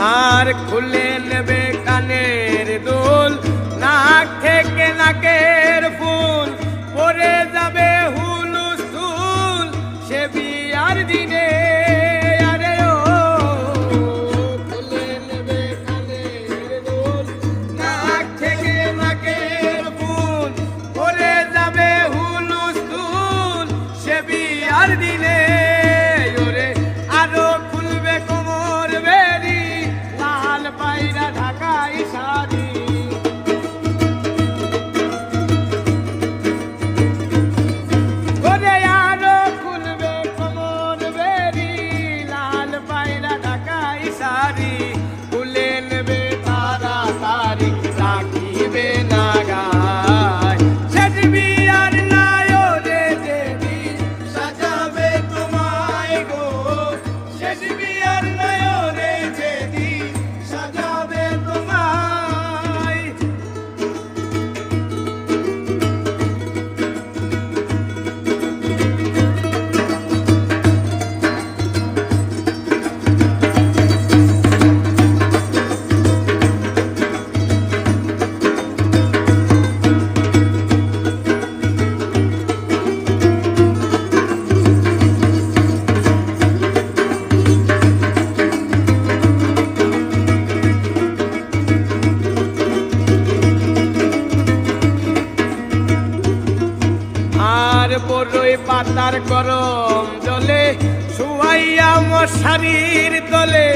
আর খুলে নেবে কানের দুল, নাক থেকে নাকের ফুল, পরে যাবে হুলুস্থুল সে বিয়ার দিনে। আরে ও খুলে নেবে কানের দুল, নাক থেকে নাকের ফুল, পরে যাবে হুলুস্থুল সে বিয়ার দিনে। ওরে আরো খুলবে কোমর বেরি, লাল পায়রা ঢাকাই শাড়ি। ওরে আরো খুলবে কোমর বেরি, লাল পায়রা ঢাকাই শাড়ি। খুলে নেবে তাড়াতাড়ি, রাখিবে না গায়। শেষ বিয়ার নায়রে যেদিন সাজাবে তোমায় গো, শেষ বিয়ার নায়রে যেদিন সাজাবে তোমায়। আর বড়ই পাতার গরম জলে শুয়াইয়া মশারির তলে,